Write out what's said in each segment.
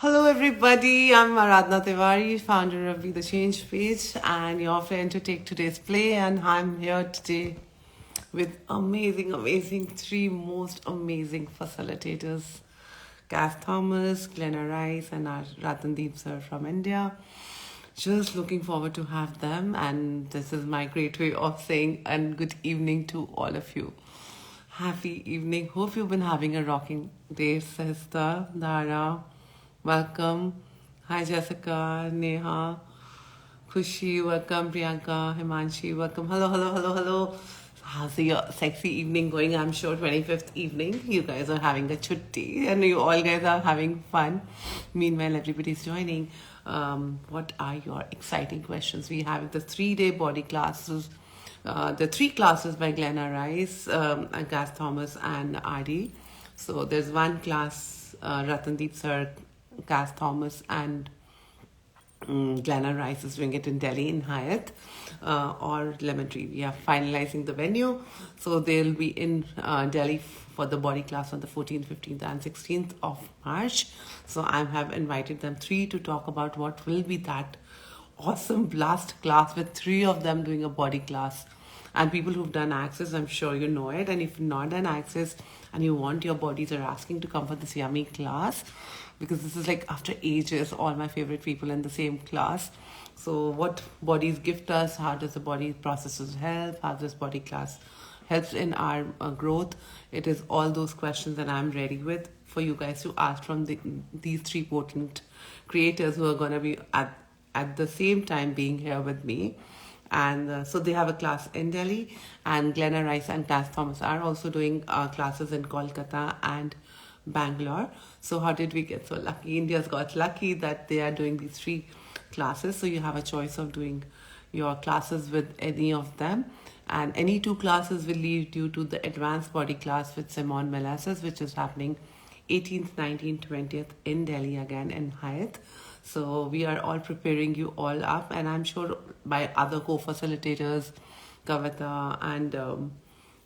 Hello, everybody. I'm Aradhana Tewari, founder of Be the Change page, and your friend to take today's play. And I'm here today with amazing, three most amazing facilitators: Kass Thomas, Glenna Rice, and our Rattandeep Sir from India. Just looking forward to have them, and this is my great way of saying and good evening to all of you. Happy evening. Hope you've been having a rocking day, sister Dara. Welcome. Hi, Jessica, Neha, Kushi, welcome, Priyanka, Himanshi, welcome. Hello. How's your sexy evening going? I'm sure 25th evening, you guys are having a chutti and you all guys are having fun. Meanwhile, everybody's joining. What are your exciting questions? We have the 3-day body classes, the 3 classes by Glenna Rice, and Kass Thomas and Adi. So there's one class, Rattandeep Sir, Kass Thomas, and Glenna Rice is doing it in Delhi in Hyatt or Lemon Tree. We are finalizing the venue. So they'll be in Delhi for the body class on the 14th, 15th, and 16th of March. So I have invited them three to talk about what will be that awesome blast class with three of them doing a body class. And people who've done Access, I'm sure you know it. And if you've not done Access and you want your bodies are asking to come for this yummy class, because this is like after ages, all my favorite people in the same class. So what bodies gift us, how does the body processes help, how does body class helps in our growth. It is all those questions that I'm ready with for you guys to ask from these three potent creators who are going to be at the same time being here with me. And so they have a class in Delhi, and Glenna Rice and Kass Thomas are also doing classes in Kolkata and Bangalore. So how did we get so lucky? India's got lucky that they are doing these 3 classes. So you have a choice of doing your classes with any of them. And any 2 classes will lead you to the advanced body class with Simone Melasses, which is happening 18th, 19th, 20th in Delhi again in Hyatt. So we are all preparing you all up, and I'm sure by other co-facilitators, Kavita and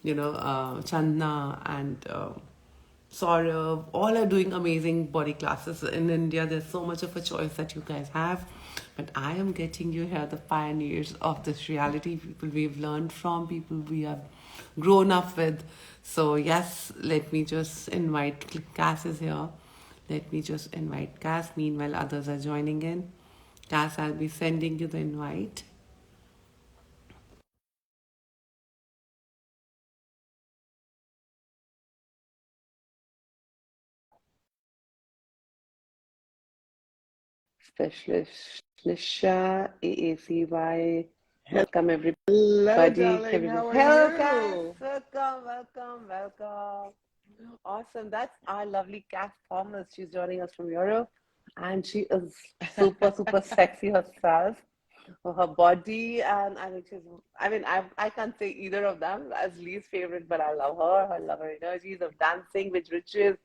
Chandna and Saurav, all are doing amazing body classes in India. There's so much of a choice that you guys have. But I am getting you here, the pioneers of this reality, people we've learned from, people we have grown up with. So, yes, let me just invite Kass is here. Let me just invite Kass. Meanwhile, others are joining in. Kass, I'll be sending you the invite. Specialist Lisha, AACY. Welcome, Hello, everybody. darling. How are Hello, Kass. you? Welcome. Awesome. That's our lovely Kass Thomas. She's joining us from Europe, and she is super sexy herself. Her body, and I think she's, I can't say either of them as least favorite, but I love her. I love her energies of dancing with riches,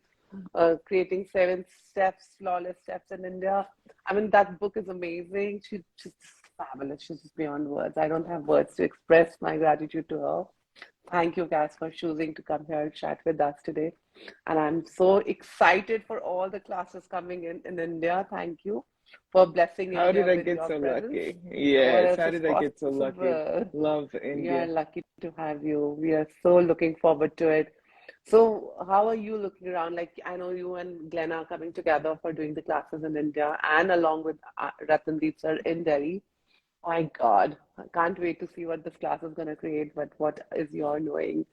creating 7 steps, flawless steps in India. I mean, that book is amazing. She's just fabulous. She's just beyond words. I don't have words to express my gratitude to her. Thank you, guys, for choosing to come here and chat with us today. And I'm so excited for all the classes coming in India. Thank you for blessing How did India I with get your so presence. lucky? What Yes, else how is did I get so lucky? possible? Love We are India. lucky to have you. We are so looking forward to it. So, how are you looking around? Like, I know you and Glenn are coming together for doing the classes in India and along with Rattandeep sir in Delhi. My God, I can't wait to see what this class is going to create. But what is your knowing?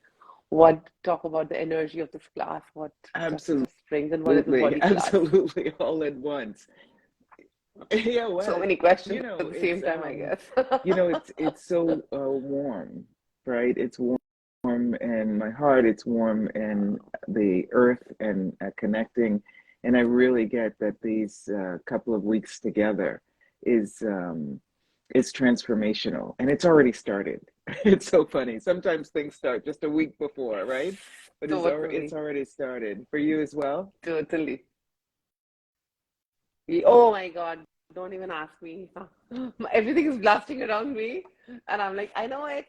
What talk about the energy of this class? What just brings and what is the body class? Absolutely, all at once. Yeah, So well, many questions you know, at the same it's time, I guess. it's so warm, right? It's warm in my heart. It's warm in the earth and connecting. And I really get that these couple of weeks together is is transformational, and it's already started. It's so funny. Sometimes things start just a week before, right? But it's Totally, already started for you as well. totally. Oh my God, don't even ask me. Everything is blasting around me, and I'm like, I know it,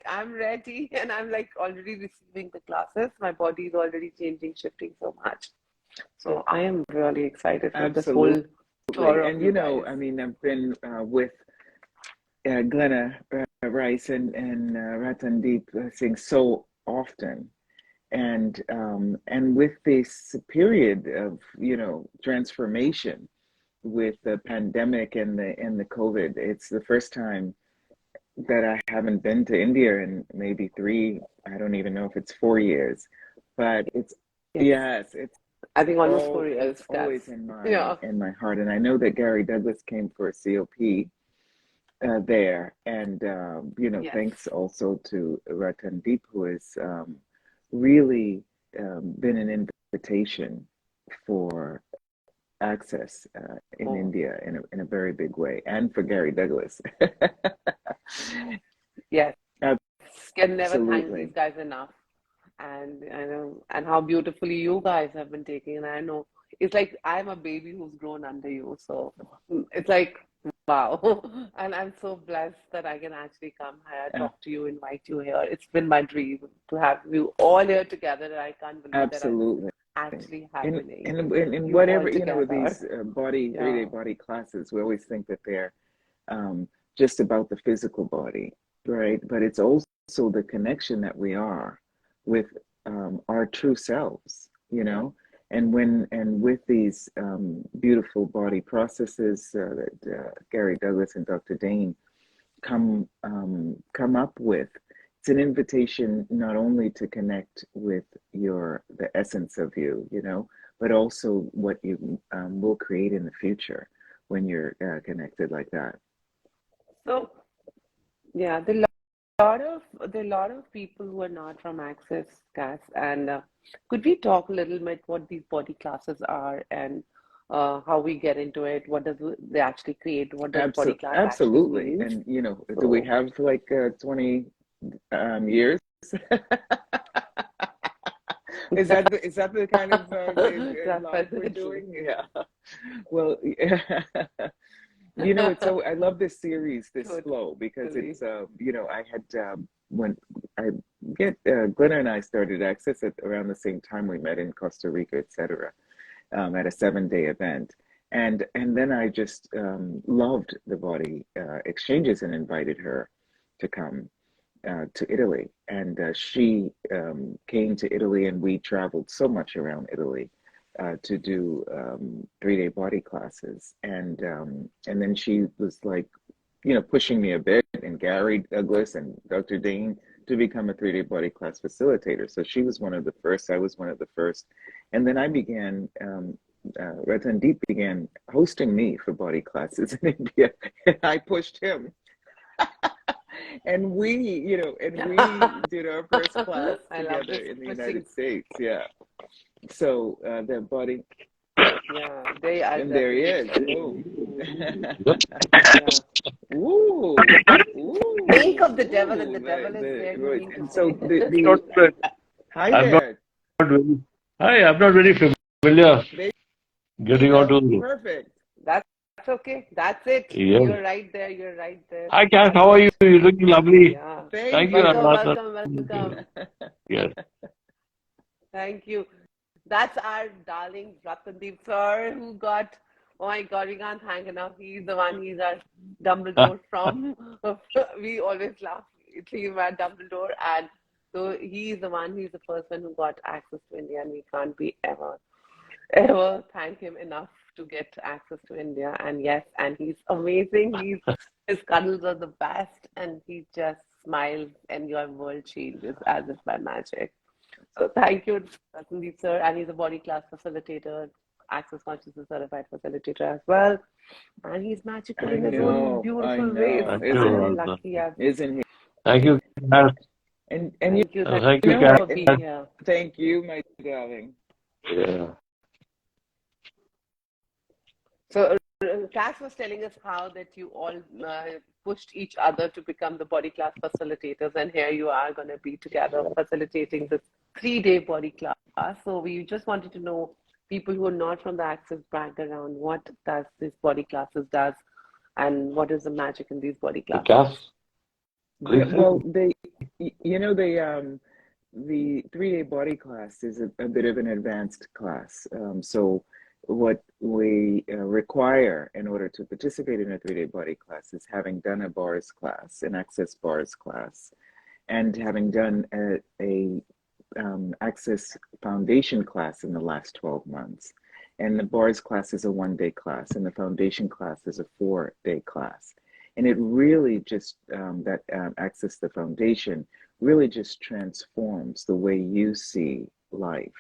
I'm ready, and I'm like already receiving the classes. My body is already changing, shifting so much. So I am really excited for this Absolutely. whole tour of And you guys. I mean, I've been with Glenna Rice and Rattandeep Singh so often, and with this period of transformation with the pandemic and the COVID, it's the first time that I haven't been to India in maybe I don't even know if it's 4 years, but it's Yes. yes, it's I think almost 4 years, it's always Kass. in my heart, and I know that Gary Douglas came for a COP there, and Yes. thanks also to Rattandeep, who has really been an invitation for access in India in a very big way, and for Gary Douglas. Yes. Can never thank Absolutely. these guys enough. And I know, and how beautifully you guys have been taking. And I know it's like I'm a baby who's grown under you. So it's like, wow. And I'm so blessed that I can actually come here, talk to you, invite you here. It's been my dream to have you all here together. And I can't believe Absolutely. that it's actually happening. In You whatever, all together. these three-day body classes, we always think that they're just about the physical body, right? But it's also the connection that we are with our true selves, and with these beautiful body processes that Gary Douglas and Dr. Dain come up with. It's an invitation not only to connect with the essence of you, but also what you will create in the future when you're connected like that. So yeah, there are a lot of people who are not from Access, Cass, and could we talk a little bit what these body classes are and how we get into it? What does they actually create? What does body class actually Absolutely. mean? And do we have like 20 years? Is that the kind of live we're doing? Yeah. Well, it's so I love this series, this flow, because it's I had when I get Glenna and I started Access at around the same time we met in Costa Rica, etc. At a 7-day event, and then I just loved the body exchanges and invited her to come to Italy, and she came to Italy, and we traveled so much around Italy to do 3-day body classes, and then she was like, pushing me a bit, and Gary Douglas and Dr. Dain to become a 3-day body class facilitator. So she was one of the first. I was one of the first, and then I began. Rattandeep began hosting me for body classes in India, and I pushed him. And we did our first class together in the United States. Yeah. So the body. Yeah, they are. And there he is. Ooh. Ooh. Think of the devil, and the devil is there. And so hi there. Hi, I'm not very familiar. Getting on to perfect. That's okay. That's it. Yeah. You're right there. You're right there. Hi, Kass. How are you? You're looking lovely. Yeah. Thank you. Welcome. Yes. Thank you. That's our darling Rattandeep sir, who got, oh my God, we can't thank enough. He's the one, he's our Dumbledore from, we always laugh, he's our Dumbledore, and so he's the first one who got access to India, and we can't be ever thank him enough to get access to India. And yes, and he's amazing. His cuddles are the best, and he just smiles, and your world changes as if by magic. So thank you, Rattandeep sir, and he's a body class facilitator, Access Consciousness certified facilitator as well, and he's magical in his own beautiful ways. I'm lucky. Isn't he? Thank you. And thank you for being here. Thank you, my darling. Yeah. So Kass was telling us how that you all pushed each other to become the body class facilitators, and here you are going to be together facilitating this 3-day body class. So we just wanted to know, people who are not from the Access background, what does this body classes does, and what is the magic in these body classes? Well, they the 3-day body class is a bit of an advanced class. So what we require in order to participate in a 3-day body class is having done a bars class, an access bars class, and having done a access foundation class in the last 12 months. And the bars class is a 1-day class, and the foundation class is a 4-day class. And it really just, access the foundation really just transforms the way you see life.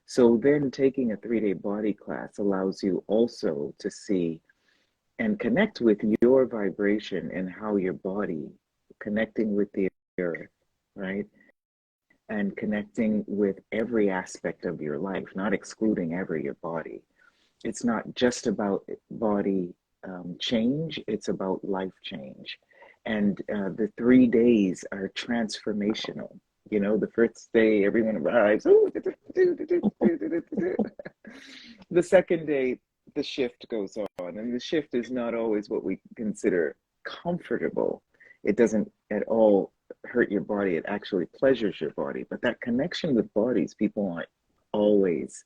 So then taking a 3-day body class allows you also to see and connect with your vibration and how your body connecting with the earth, right? And connecting with every aspect of your life, not excluding your body. It's not just about body change, it's about life change. And the 3 days are transformational. You know, the first day, everyone arrives. The second day, the shift goes on. And the shift is not always what we consider comfortable. It doesn't at all hurt your body. It actually pleasures your body. But that connection with bodies, people aren't always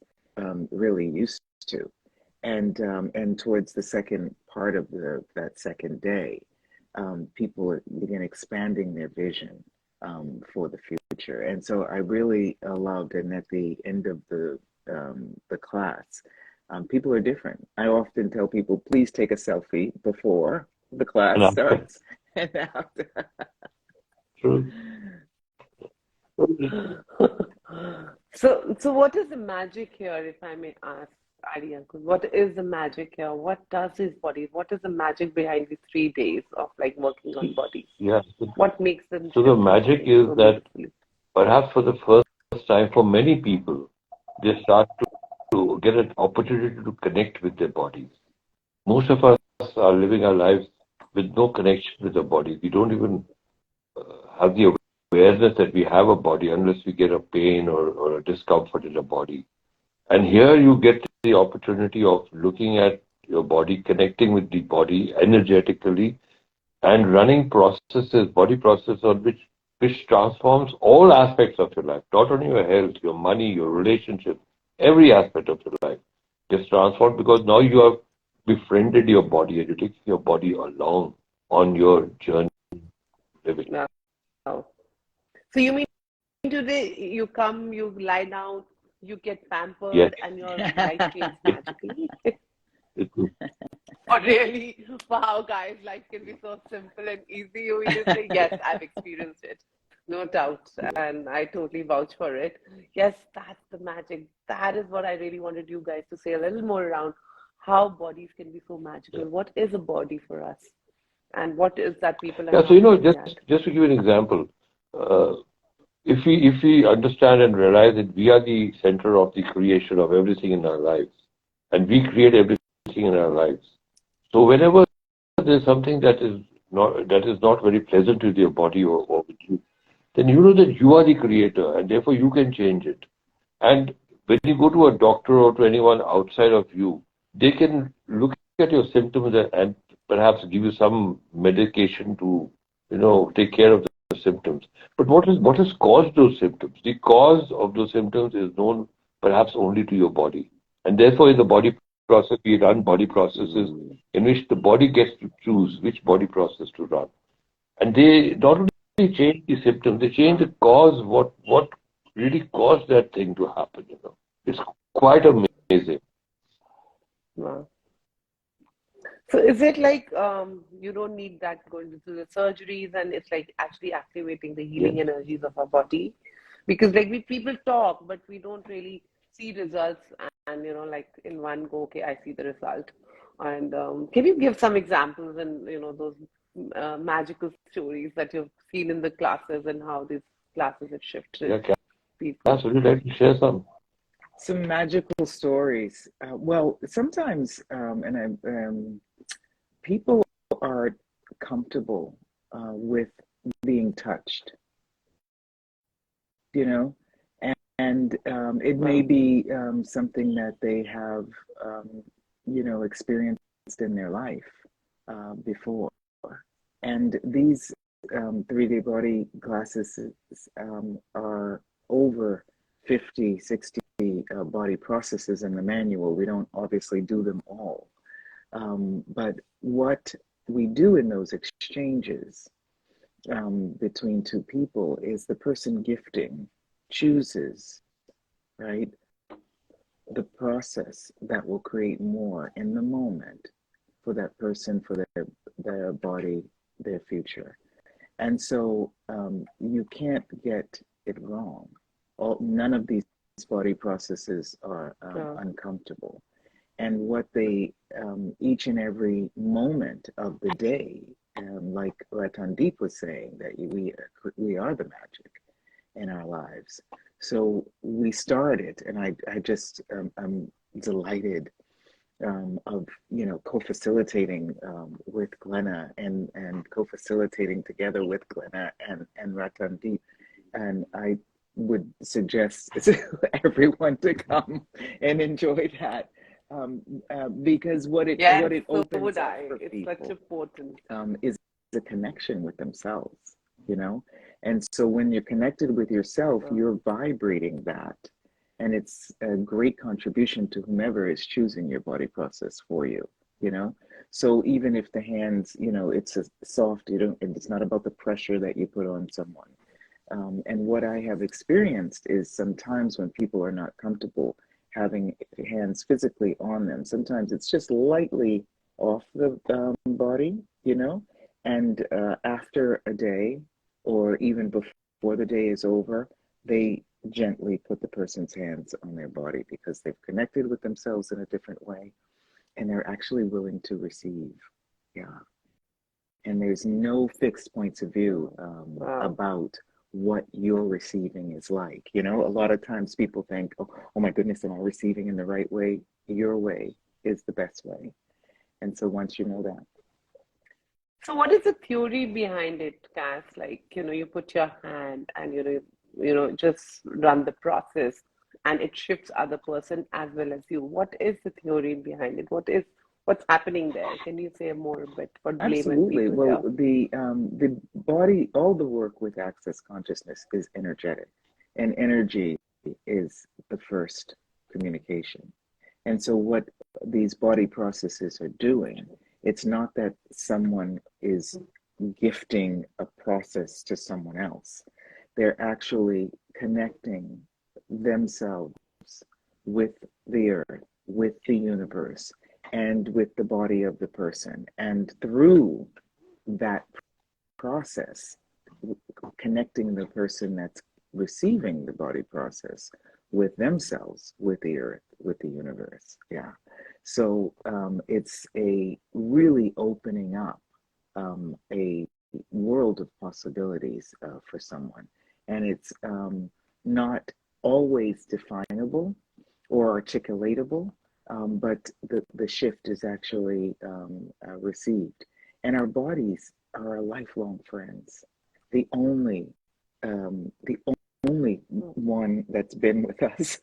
really used to. And towards the second part of that second day, people begin expanding their vision for the future. And so I really loved, and at the end of the class, people are different. I often tell people, please take a selfie before the class starts and after. True. So what is the magic here, if I may ask, Adi Uncle? What is the magic here? What does his body? What is the magic behind the 3 days of like working on bodies? Yeah. What makes them? So the magic is that perhaps for the first time for many people, they start to get an opportunity to connect with their bodies. Most of us are living our lives with no connection with the body. We don't even have the awareness that we have a body unless we get a pain or a discomfort in the body. And here you get the opportunity of looking at your body, connecting with the body energetically, and running processes, body processes on which transforms all aspects of your life, not only your health, your money, your relationship, every aspect of your life gets transformed because now you have befriended your body and you're taking your body along on your journey living. Wow. So you mean today you come, you lie down, you get pampered, Yes. and your life changes magically? Oh, really? Wow, guys, life can be so simple and easy. You just say, yes, I've experienced it. No doubt. And I totally vouch for it. Yes, that's the magic. That is what I really wanted you guys to say a little more around how bodies can be so magical. What is a body for us? And what is that people are Yeah, not so looking at? just to give you an example, if we understand and realize that we are the center of the creation of everything in our lives, and we create everything in our lives. So whenever there's something that is not very pleasant with your body or with you, then you know that you are the creator and therefore you can change it. And when you go to a doctor or to anyone outside of you, they can look at your symptoms and perhaps give you some medication to, take care of the symptoms. But what has caused those symptoms? The cause of those symptoms is known perhaps only to your body. And therefore in the body process, we run body processes in which the body gets to choose which body process to run. And they not only change the symptoms, they change the cause, what really caused that thing to happen, It's quite amazing. Wow. So is it like you don't need that going through the surgeries, and it's like actually activating the healing energies of our body? Because like people talk, but we don't really see results, and like in one go, okay, I see the result. And can you give some examples and those magical stories that you've seen in the classes and how these classes have shifted people? Would you like to share some? Some magical stories. Well, sometimes, people are comfortable with being touched, and it may be something that they have, experienced in their life before. And these 3-day body classes are over 50, 60 body processes in the manual. We don't obviously do them all. But what we do in those exchanges between two people is the person gifting chooses, right, the process that will create more in the moment for that person, for their body, their future. And so you can't get it wrong. None of these body processes are uncomfortable. And what they, each and every moment of the day, like Rattandeep was saying, that we are the magic in our lives. So we started, and I just, I'm delighted of, you know, co-facilitating with Glenna and co-facilitating together with Glenna and Rattandeep. And I would suggest to everyone to come and enjoy that. Because what it opens up for it's people such important. Is a connection with themselves, you know. And so when you're connected with yourself, you're vibrating that, and it's a great contribution to whomever is choosing your body process for you, you know. So even if the hands, you know, it's a soft, it's not about the pressure that you put on someone. And what I have experienced is sometimes when people are not comfortable having hands physically on them, sometimes it's just lightly off the body, you know, and after a day or even before the day is over, they gently put the person's hands on their body because they've connected with themselves in a different way and they're actually willing to receive. Yeah. And there's no fixed points of view about what you're receiving is like. You know, a lot of times people think, oh my goodness, am I receiving in the right way? Your way is the best way. And so once you know that. So what is the theory behind it, Kass? Like, you know, you put your hand and, you know, just run the process and it shifts other person as well as you. What is the theory behind it? What's happening there? Can you say more a bit for Absolutely. Well, the body, all the work with access consciousness is energetic, and energy is the first communication. And so what these body processes are doing, it's not that someone is gifting a process to someone else. They're actually connecting themselves with the earth, with the universe, and with the body of the person. And through that process, connecting the person that's receiving the body process with themselves, with the earth, with the universe. Yeah. So it's a really opening up a world of possibilities for someone. And it's not always definable or articulatable, but the shift is actually received. And our bodies are our lifelong friends. The only one that's been with us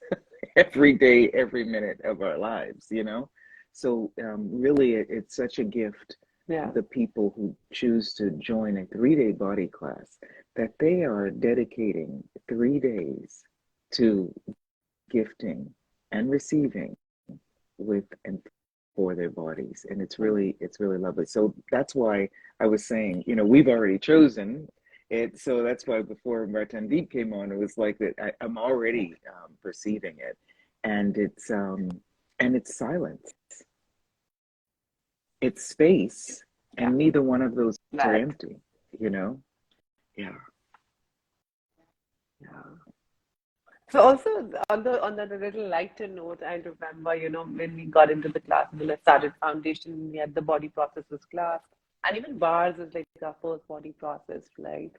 every day, every minute of our lives, you know? So really, it's such a gift, the people who choose to join a 3-day body class, that they are dedicating 3 days to gifting and receiving with and for their bodies. And it's really lovely. So that's why I was saying, you know, we've already chosen it. So that's why before Rattandeep came on, it was like that I'm already perceiving it. And it's silence. It's space. And neither one of those are empty, you know? Yeah. So also on the little lighter note, I remember, you know, when we got into the class, when I started foundation, we had the body processes class, and even bars is like our first body process, right?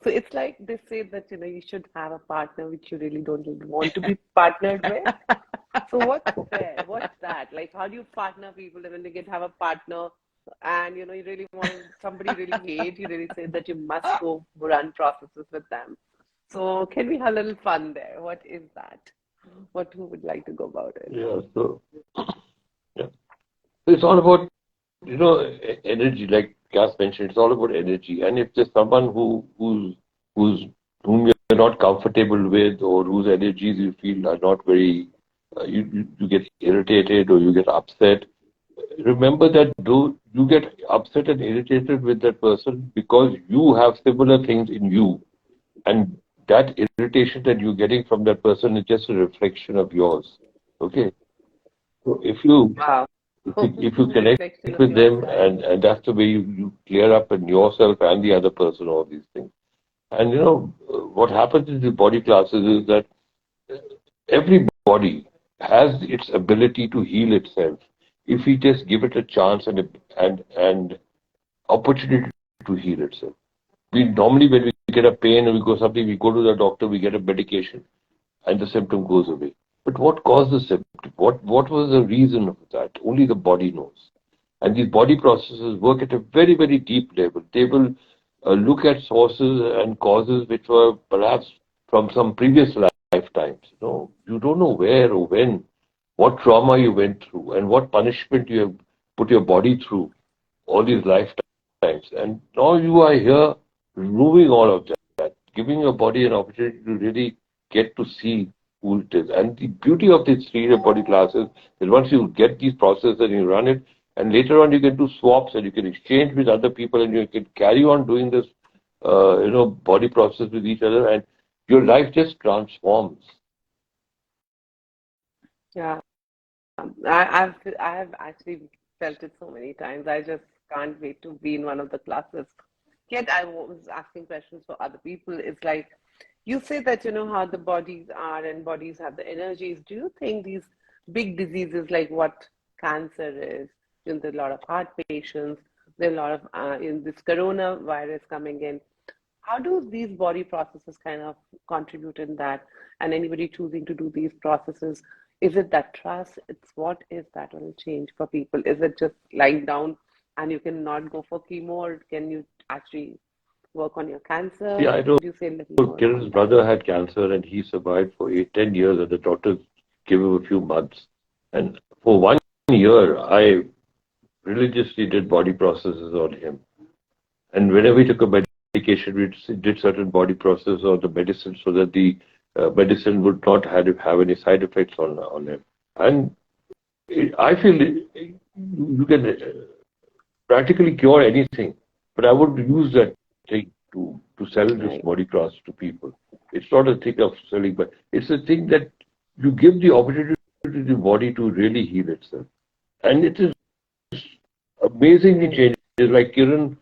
So it's like they say that, you know, you should have a partner which you really don't want to be partnered with. So what's there? What's that? Like, how do you partner people when they have a partner and, you know, you really want somebody really hate, you really say that you must go run processes with them. So can we have a little fun there? What is that? Who would like to go about it? Yeah, so it's all about, you know, energy, like Kass mentioned. It's all about energy. And if there's someone whom you're not comfortable with, or whose energies you feel are not very, you get irritated or you get upset. Remember that though you get upset and irritated with that person because you have similar things in you, and that irritation that you're getting from that person is just a reflection of yours. Okay, so Wow. if you connect Reflection of with them, yourself. and that's the way you clear up in yourself and the other person all these things. And what happens in the body classes is that every body has its ability to heal itself if we just give it a chance and opportunity to heal itself. We normally, when we get a pain or we go something, we go to the doctor, we get a medication, and the symptom goes away. But what caused the symptom? What was the reason of that? Only the body knows. And these body processes work at a very, very deep level. They will look at sources and causes which were perhaps from some previous lifetimes. You don't know where or when, what trauma you went through, and what punishment you have put your body through all these lifetimes. And now you are here removing all of that, giving your body an opportunity to really get to see who it is. And the beauty of these 3 body classes is once you get these processes and you run it, and later on you can do swaps and you can exchange with other people and you can carry on doing this, body process with each other, and your life just transforms. Yeah. I have actually felt it so many times. I just can't wait to be in one of the classes. Yet I was asking questions for other people. It's like you say that you know how the bodies are and bodies have the energies. Do you think these big diseases like what cancer is, there are a lot of heart patients, there are a lot of in this coronavirus coming in. How do these body processes kind of contribute in that? And anybody choosing to do these processes, is it that trust? It's what is that will change for people? Is it just lying down and you cannot go for chemo, or can you actually work on your cancer? Yeah, I know. Could you say a little more Kiran's on that? brother had cancer and he survived for 8, 10 years, and the doctors gave him a few months. And for 1 year, I religiously did body processes on him. And whenever we took a medication, we did certain body processes on the medicine so that the medicine would not have any side effects on him. And I feel you can practically cure anything, but I would use that thing to sell this Right. body class to people. It's not a thing of selling, but it's a thing that you give the opportunity to the body to really heal itself. And it is amazingly changes. Like Kiran,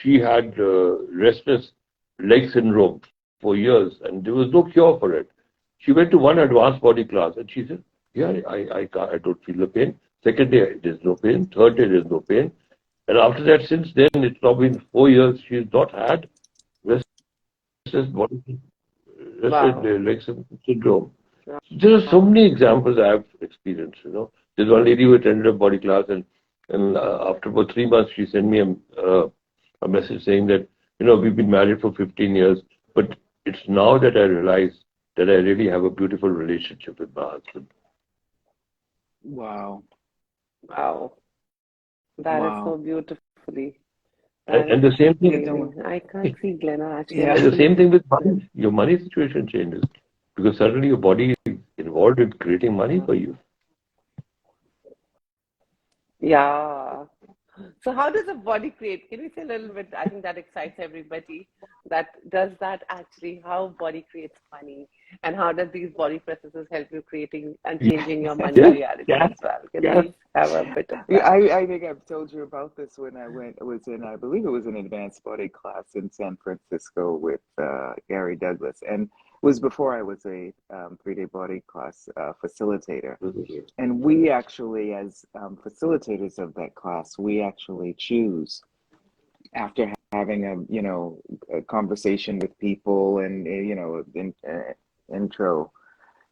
she had restless leg syndrome for years, and there was no cure for it. She went to one advanced body class, and she said, "Yeah, I don't feel the pain. Second day, there's no pain. Third day, there's no pain." And after that, since then, it's now been 4 years. She's not had restless body, restless Wow. leg syndrome. There are so many examples I've experienced. There's one lady who attended a body class, and after about 3 months, she sent me a message saying that we've been married for 15 years, but it's now that I realize that I really have a beautiful relationship with my husband. Wow. Wow. That is so Wow. beautifully. That And is the same thing, amazing. I can't see Glenna actually. I'm Yeah. and the looking same at thing you. with money. Your money situation changes because suddenly your body is involved in creating money for you. Yeah. So how does a body create? Can we say a little bit? I think that excites everybody. That does that actually how body creates money, and how does these body processes help you creating and changing your money Yes, reality yes, as well? Can yes. we have a bit of Yeah, that? I think I've told you about this when I believe it was an advanced body class in San Francisco with Gary Douglas, and it was before I was a 3-day body class facilitator. And we actually, as facilitators of that class, we actually choose after having a conversation with people and intro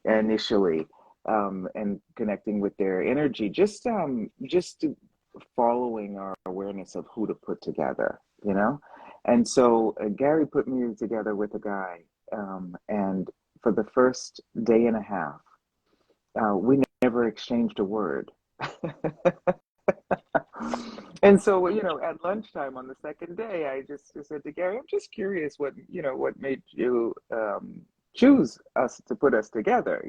initially, and connecting with their energy, just following our awareness of who to put together. And so Gary put me together with a guy, and for the first day and a half, we never exchanged a word. And so, at lunchtime on the second day, I just said to Gary, I'm just curious what made you choose us to put us together,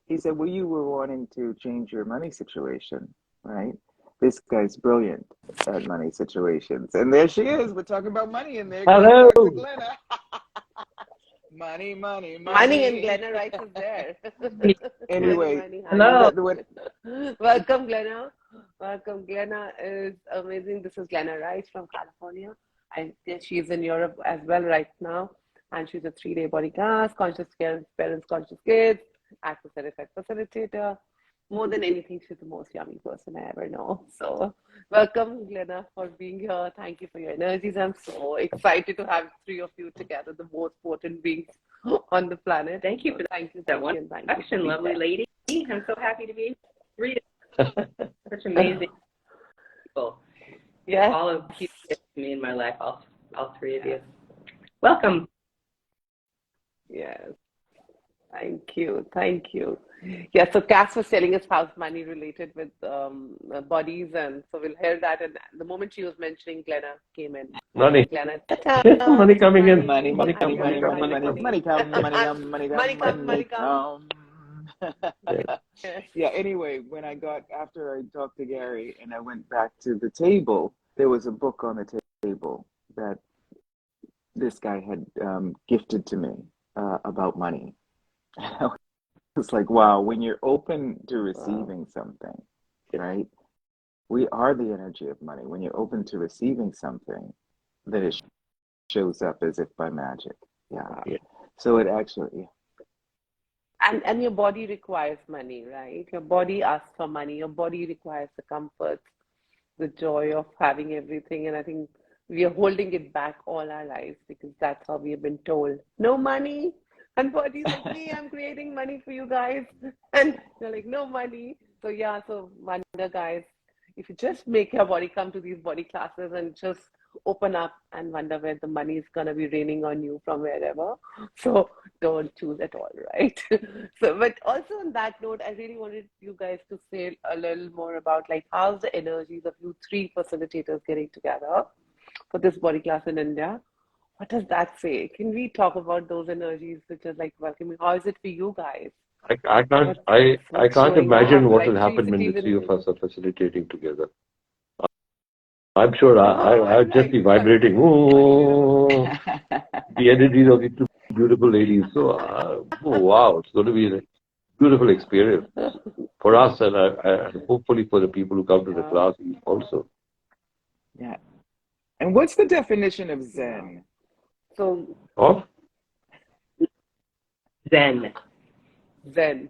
He said, well, you were wanting to change your money situation, right? This guy's brilliant at money situations. And there she is. We're talking about money, and there goes Hello. Dr. Glenna. Money, money, money. Money and Glenna Rice is there. Anyway, money, Hello. Welcome, Glenna. Welcome. Glenna is amazing. This is Glenna Rice from California. She's in Europe as well right now. And she's a 3-day body class, conscious parents, conscious kids, active certified facilitator. More than anything, she's the most yummy person I ever know. So welcome, Glenna, for being here. Thank you for your energies. I'm so excited to have 3 of you together, the most potent beings on the planet. Thank you for that one question, lovely lady. I'm so happy to be here. Such amazing people. Yeah. All of you me in my life, all 3 of you. Welcome. Yes. Thank you. Thank you. Yeah, so Kass was telling us how money related with bodies, and so we'll hear that. And the moment she was mentioning, Glenna came in. Money. Glenna, Money coming in. Money, Money money, coming money, in. money, money come, money come, money come, money come. Yeah, anyway, after I talked to Gary and I went back to the table, there was a book on the table that this guy had gifted to me about money. And I was like, wow, when you're open to receiving something, right? We are the energy of money. When you're open to receiving something, then it shows up as if by magic. Yeah. So it actually. And your body requires money, right? Your body asks for money. Your body requires the comfort, the joy of having everything. And I think we are holding it back all our lives because that's how we have been told. No money. And body's like, me, I'm creating money for you guys. And they're like, no money. So yeah, so wonder, guys, if you just make your body come to these body classes and just open up and wonder where the money is going to be raining on you from wherever. So don't choose at all, right? So, but also on that note, I really wanted you guys to say a little more about like how's the energies of you 3 facilitators getting together for this body class in India. What does that say? Can we talk about those energies which is like welcoming? How is it for you guys? I can't imagine what will happen when the 3 of us are facilitating together. I'm sure I'll just be vibrating. The energies of the 2 beautiful ladies. So, wow, it's going to be a beautiful experience for us and hopefully for the people who come to the class also. Yeah. And what's the definition of Zen? So, of Zen. I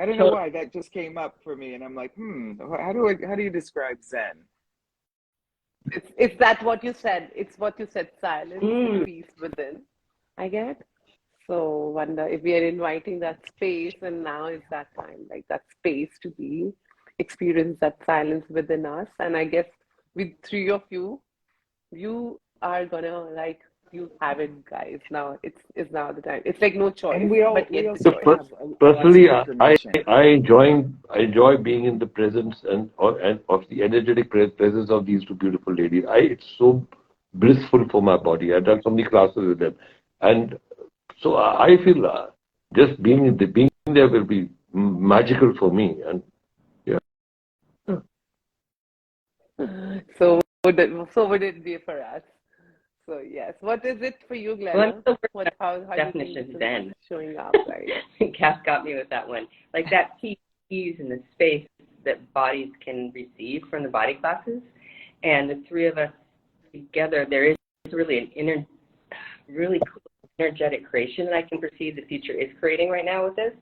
don't know why that just came up for me, and I'm like, how do you describe Zen? It's that what you said. It's what you said. Silence, peace within. I get. So wonder if we are inviting that space, and now is that time, like that space to be experience that silence within us. And I guess with 3 of you, you are gonna like. You have it, guys. Now it's now the time. It's like no choice. And we also personally, I enjoy being in the presence and of the energetic presence of these 2 beautiful ladies. It's so blissful for my body. I've done so many classes with them, and so I feel just being there will be magical for me. And yeah. So would it be for us? So yes, what is it for you, Glenna? How definition of Zen showing up, right? Kass got me with that one. Like that peace and the space that bodies can receive from the body classes, and the 3 of us together, there is really an really cool energetic creation that I can perceive the future is creating right now with this.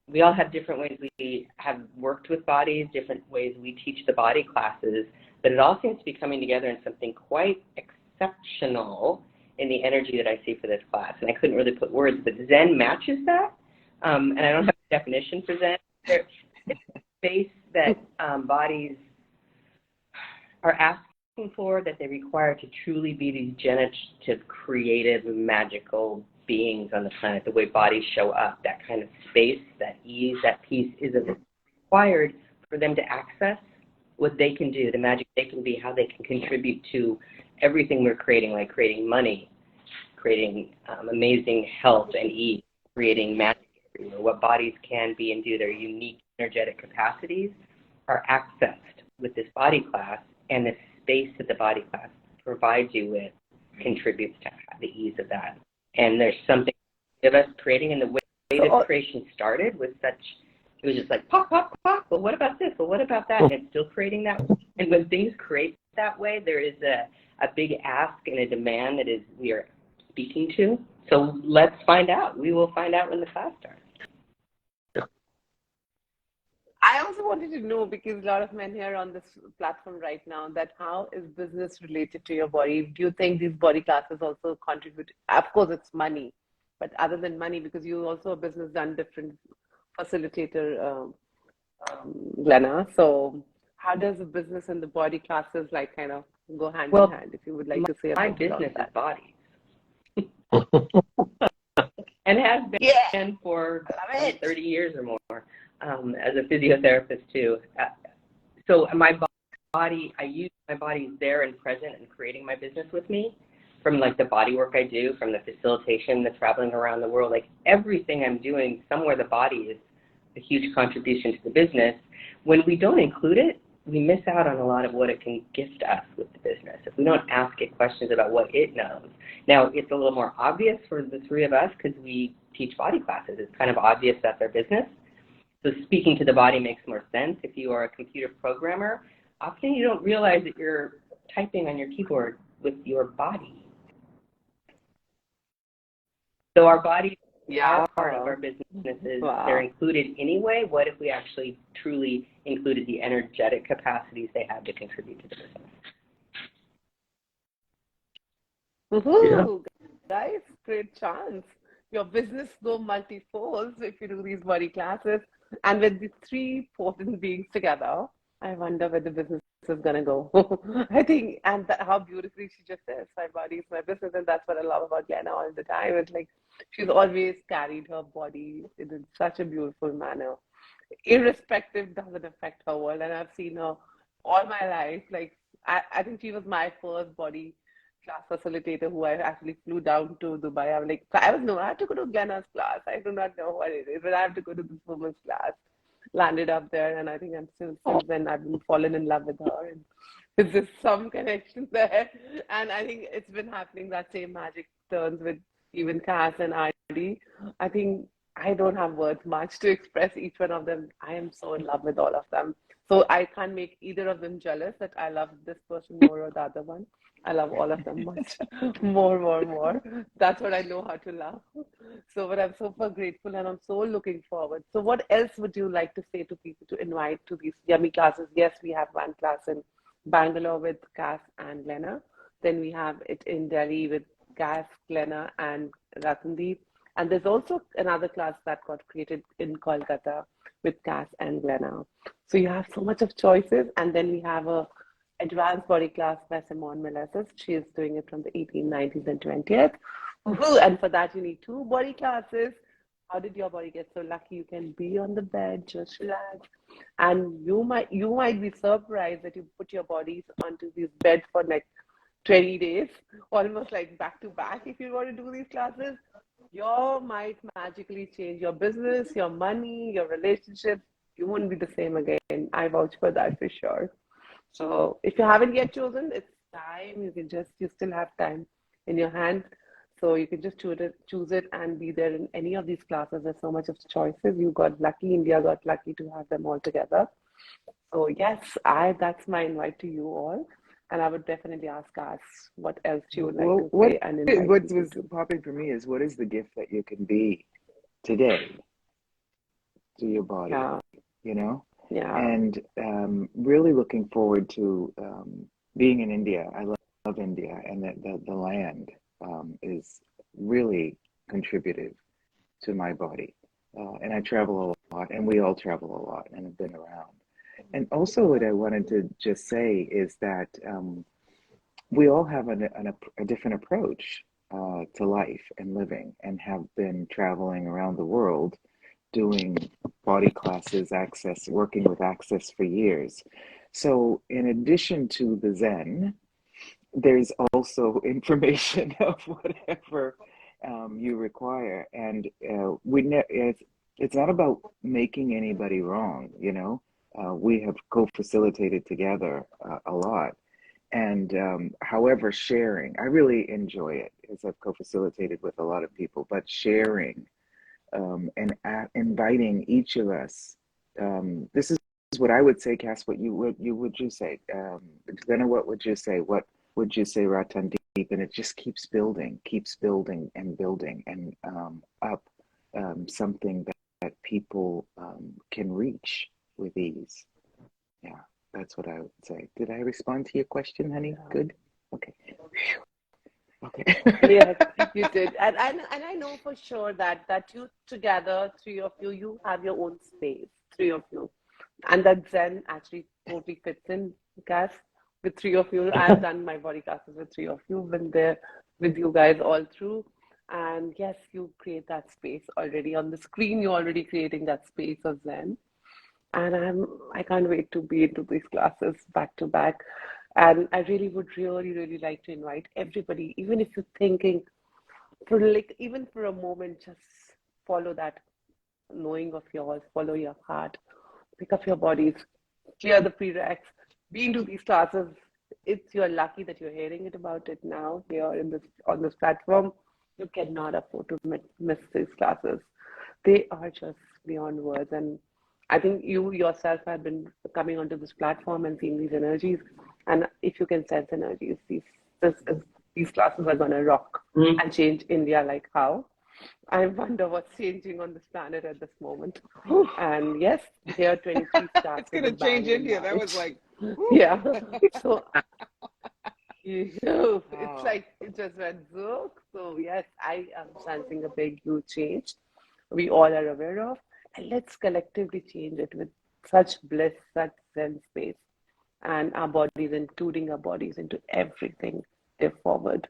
We all have different ways we have worked with bodies, different ways we teach the body classes. But it all seems to be coming together in something quite exceptional in the energy that I see for this class. And I couldn't really put words, but Zen matches that. And I don't have a definition for Zen. It's a space that bodies are asking for, that they require to truly be these generative, creative, magical beings on the planet, the way bodies show up, that kind of space, that ease, that peace is required for them to access what they can do, the magic they can be, how they can contribute to everything we're creating, like creating money, creating amazing health and ease, creating magic everywhere. What bodies can be and do, their unique energetic capacities are accessed with this body class, and the space that the body class provides you with contributes to the ease of that. And there's something of us creating, and the way this creation started was such, it was just like pop, pop, pop. Well, what about this? Well, what about that? And it's still creating that. And when things create that way, there is a big ask and a demand that is we are speaking to. So let's find out. We will find out when the class starts. I also wanted to know, because a lot of men here on this platform right now, that how is business related to your body? Do you think these body classes also contribute? Of course, it's money, but other than money, because you also a business done different facilitator, Glenna. So how does the business and the body classes like kind of go hand in hand? If you would like to say my about business that. is bodies. And has been for 30 years or more, as a physiotherapist too. So my body, I use my body there and present and creating my business with me, from like the body work I do, from the facilitation, the traveling around the world, like everything I'm doing, somewhere the body is a huge contribution to the business. When we don't include it, we miss out on a lot of what it can gift us with the business if we don't ask it questions about what it knows. Now, it's a little more obvious for the three of us because we teach body classes. It's kind of obvious that's our business. So speaking to the body makes more sense. If you are a computer programmer, often you don't realize that you're typing on your keyboard with your body. So our bodies are part of our businesses. Wow. They're included anyway. What if we actually truly included the energetic capacities they have to contribute to the business? Woohoo! Guys, great chance. Your business go multi-folds if you do these body classes. And with the three potent beings together, I wonder where the business is going to go. I think, and how beautifully she just says, my body is my business. And that's what I love about Glenna all the time. It's like she's always carried her body in such a beautiful manner. Irrespective, doesn't affect her world. And I've seen her all my life. Like, I think she was my first body class facilitator who I actually flew down to Dubai. I'm like, I have to go to Glenna's class. I do not know what it is, but I have to go to this woman's class. Landed up there, and I think I'm still, since then, I've been fallen in love with her. And there's just some connection there. And I think it's been happening, that same magic turns with even Kass and Ardi. I think I don't have words much to express each one of them. I am so in love with all of them. So I can't make either of them jealous that I love this person more or the other one. I love all of them much more. That's what I know how to love. So, but I'm super grateful and I'm so looking forward. So what else would you like to say to people to invite to these yummy classes? Yes, we have one class in Bangalore with Kass and Glenna. Then we have it in Delhi with Kass, Glenna, and Rattandeep. And there's also another class that got created in Kolkata with Kass and Glenna. So you have so much of choices. And then we have a advanced body class by Simone Milesis. She is doing it from the 1890s and 20th. And for that, you need two body classes. How did your body get so lucky? You can be on the bed, just relax. And you might be surprised that you put your bodies onto this bed for like 20 days, almost like back to back. If you want to do these classes, you might magically change your business, your money, your relationships. You won't be the same again. I vouch for that for sure. So if you haven't yet chosen, it's time. You still have time in your hand. So you can just choose it and be there in any of these classes. There's so much of choices. You got lucky. India got lucky to have them all together. So yes, that's my invite to you all. And I would definitely ask us what else she would like to say. And what was popping for me is, what is the gift that you can be today to your body? Yeah. You know? Yeah. And really looking forward to being in India. I love India, and the land is really contributive to my body. And I travel a lot, and we all travel a lot and have been around. And also what I wanted to just say is that we all have a different approach to life and living, and have been traveling around the world doing body classes, working with access for years. So in addition to the Zen, there's also information of whatever you require, and it's not about making anybody wrong. We have co-facilitated together a lot, and however, sharing, I really enjoy it as I've co-facilitated with a lot of people, but sharing and inviting each of us. This is what I would say, Cass. What would you say? Glenna, what would you say? What would you say, Rattandeep? And it just keeps building and building, and up something that people can reach with ease. Yeah, that's what I would say. Did I respond to your question, honey? Good. Okay. Okay. Yes, you did. And I know for sure that you together, three of you, you have your own space, three of you. And that Zen actually totally fits in, Cass, with three of you. I've done my body classes with three of you, been there with you guys all through. And yes, you create that space already. On the screen, you're already creating that space of Zen. And I can't wait to be into these classes back to back. And I really would really like to invite everybody, even if you're thinking even for a moment, just follow that knowing of yours, follow your heart, pick up your bodies, clear the prereqs, be into these classes. You're lucky that you're hearing about it now here on this platform. You cannot afford to miss these classes. They are just beyond words. And I think you yourself have been coming onto this platform and seeing these energies. And if you can sense energies, these classes are going to rock and change India like how. I wonder what's changing on this planet at this moment. And yes, here 23 starts. It's going to change India. That was like, yeah. So, it's like it just went zook. So yes, I am sensing a big, huge change. We all are aware of. And let's collectively change it with such bliss, such Zen space. And our bodies, including our bodies, into everything step forward.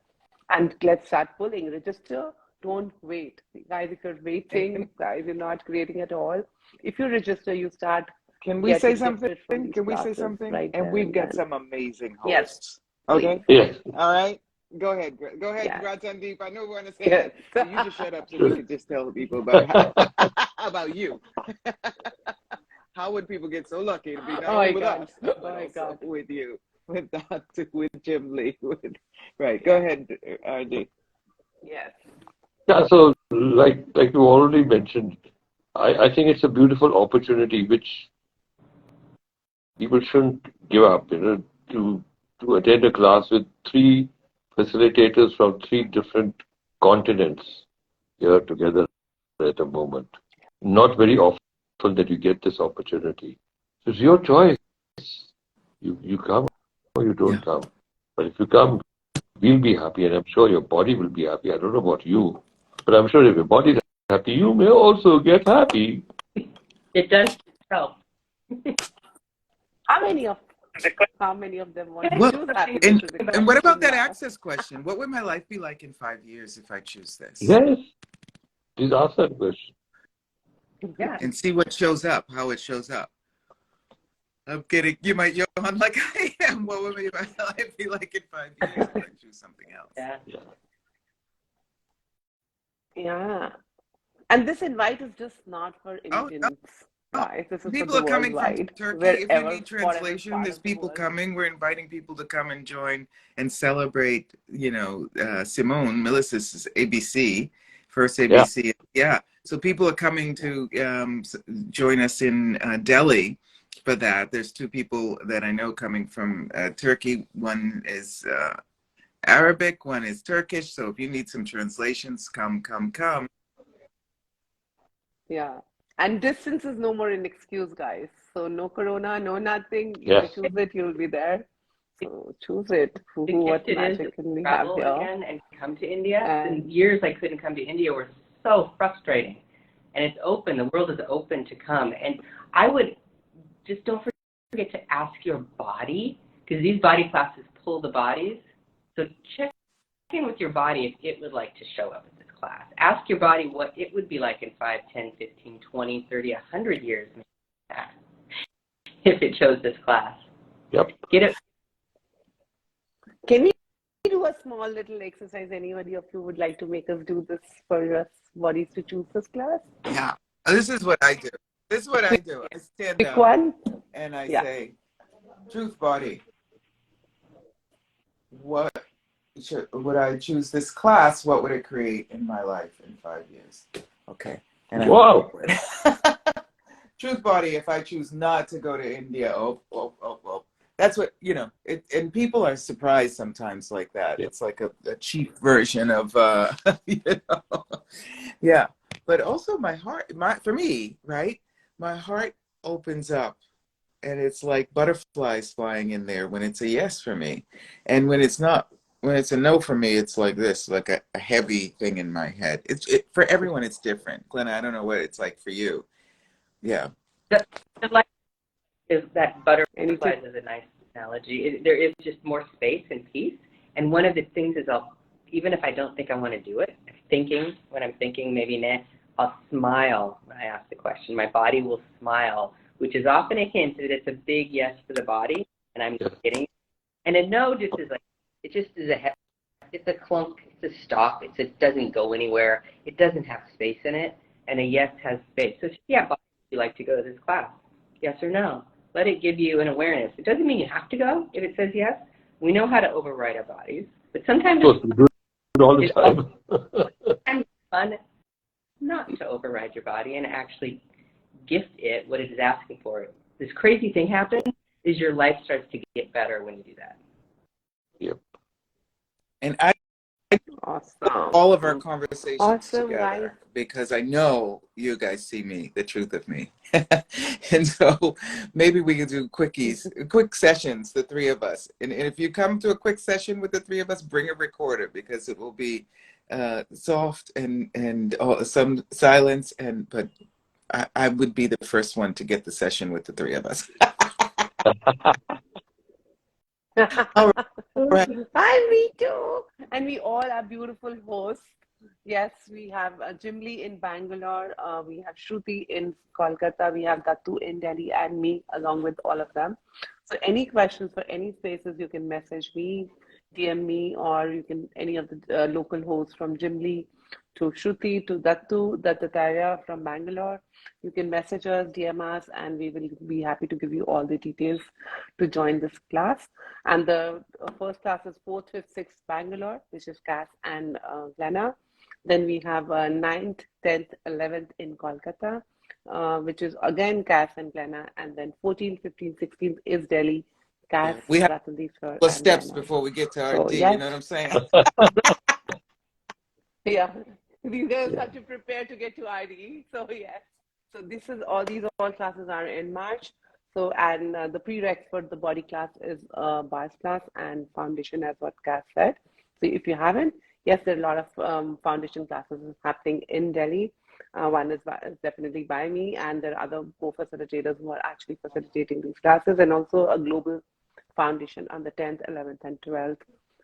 And let's start pulling. Register. Don't wait. Guys, if you're waiting, guys, you're not creating at all. If you register, you start. Can we say something? Can we say something? Right, and we've got some amazing hosts. Yes. Okay? Yes. All right? Go ahead, yes. Rattandeep. I know we want to say yes. that. So you just shut up so we can just tell people about you. How would people get so lucky to be not only with us, but also with you, with Dattu, with Jim Lee, right? Go ahead, RD. Yes. Yeah, so like you already mentioned, I think it's a beautiful opportunity which people shouldn't give up, to attend a class with three facilitators from three different continents here together at a moment. Not very often that you get this opportunity. So it's your choice. You come or you don't come. But if you come, we'll be happy, and I'm sure your body will be happy. I don't know about you, but I'm sure if your body is happy, you may also get happy. It does help. How many of them want to choose happiness? And what about that access question? What would my life be like in 5 years if I choose this? Yes. Please ask that question. Yeah. And see what shows up, how it shows up. I'm kidding. You might yawn like I am. What would my life be like in 5 years if I choose something else? Yeah. And this invite is just not for Indians. Guys, this is people for are coming worldwide, from Turkey. If you need translation, there's people coming. We're inviting people to come and join and celebrate, Simone Melissa's ABC, first ABC. Yeah. So people are coming to join us in Delhi for that. There's two people that I know coming from Turkey. One is Arabic, one is Turkish. So if you need some translations, come. Yeah. And distance is no more an excuse, guys. So no corona, no nothing. If you choose it, you'll be there. So choose it. What magic can we have here? Again and come to India. The years I couldn't come to India were so frustrating. And it's open. The world is open to come. And I would just don't forget to ask your body, because these body classes pull the bodies. So check in with your body if it would like to show up at this class. Ask your body what it would be like in 5, 10, 15, 20, 30, 100 years if it chose this class. Yep. Get it. Can we do a small little exercise? Anybody of you would like to make us do this for us bodies to choose this class? Yeah. This is what I do. This is what I do. I stand Pick up one. and I Yeah. say, truth body, what would I choose this class? What would it create in my life in 5 years? Okay. And Wow. Truth body, if I choose not to go to India, that's what, and people are surprised sometimes like that. Yeah. It's like a cheap version of, yeah. But also my heart, for me, right? My heart opens up and it's like butterflies flying in there when it's a yes for me. And when it's not, when it's a no for me, it's like this, like a heavy thing in my head. For everyone, it's different. Glenna, I don't know what it's like for you. Yeah. The light is that butterflies is a nice analogy. There is just more space and peace. And one of the things is even if I don't think I want to do it, when I'm thinking maybe I'll smile when I ask the question. My body will smile, which is often a hint that it's a big yes for the body, and I'm just kidding. And a no just is like, it just is it's a clunk, it's a stop, it doesn't go anywhere, it doesn't have space in it, and a yes has space. So yeah, body, would you like to go to this class? Yes or no? Let it give you an awareness. It doesn't mean you have to go if it says yes. We know how to override our bodies, but sometimes it's all the time. It's fun not to override your body and actually gift it what it is asking for. This crazy thing happens is your life starts to get better when you do that. Yep. And I Awesome. all of our conversations Awesome, together guys. because I know you guys see me, the truth of me. And so maybe we can do quick sessions, the three of us. And if you come to a quick session with the three of us, bring a recorder because it will be soft and some silence. But I would be the first one to get the session with the three of us. All right. Hi, me too. And we all are beautiful hosts. Yes, we have Jimli in Bangalore. We have Shruti in Kolkata. We have Dattu in Delhi and me along with all of them. So any questions for any spaces, you can message me, DM me, or you can any of the local hosts from Jimli to Shruti to Dattu, Dattatreya from Bangalore. You can message us, DM us, and we will be happy to give you all the details to join this class. And the first class is 4th, 5th, 6th Bangalore, which is Kass and Glenna. Then we have 9th, 10th, 11th in Kolkata, which is again Kass and Glenna. And then 14th, 15th, 16th is Delhi, Kass, We have Rattandeep Singh, the steps Glenna. before we get to RD, So, yes. you know what I'm saying? Yeah, these guys have to prepare to get to RD. So yes, so these all classes are in March. So and the prereqs for the body class is bars class and foundation, as what Kass said. So if you haven't, yes, there are a lot of foundation classes happening in Delhi. One is definitely by me, and there are other co-facilitators who are actually facilitating these classes, and also a global foundation on the 10th, 11th, and 12th,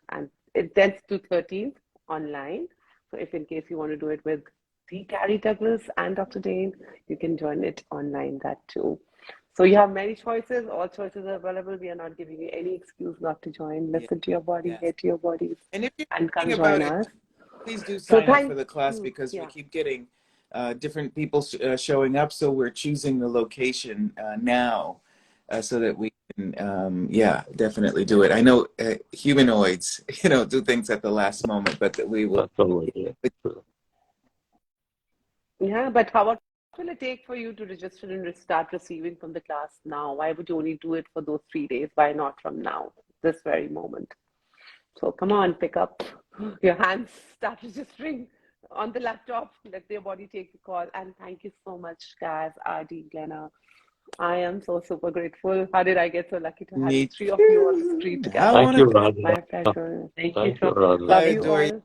and it 10th to 13th online. So if in case you want to do it with the Carrie Douglas and Dr. Dain, you can join it online, that too. So you have many choices. All choices are available. We are not giving you any excuse not to join. Listen to your body, hear to your bodies, And if you're and come thinking join about us. it, please do sign up for the class you. because Yeah. we keep getting different people showing up. So we're choosing the location now so that we can, definitely do it. I know humanoids, do things at the last moment, but that we will. Yeah, but what will it take for you to register and start receiving from the class now? Why would you only do it for those 3 days? Why not from now, this very moment? So come on, pick up your hands, start registering on the laptop, let your body take the call. And thank you so much, Kass, RD, Glenna. I am so super grateful. How did I get so lucky to have the three of you on the street together? Thank you, Radha. My pleasure. Thank you. Love you all.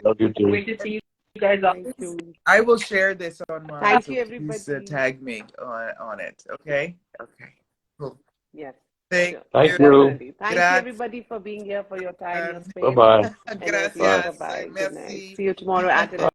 Love you too. Wait to see you guys. Thank you. I will share this on my. Thank so you, everybody. Please tag me on it. Okay. Okay. Cool. Yes. Thank Thank you. Definitely. Thank you, Grazie. everybody, for being here, for your time, your space. Bye-bye. Energy. Gracias. Bye-bye. Good night. Merci. See you tomorrow at 11.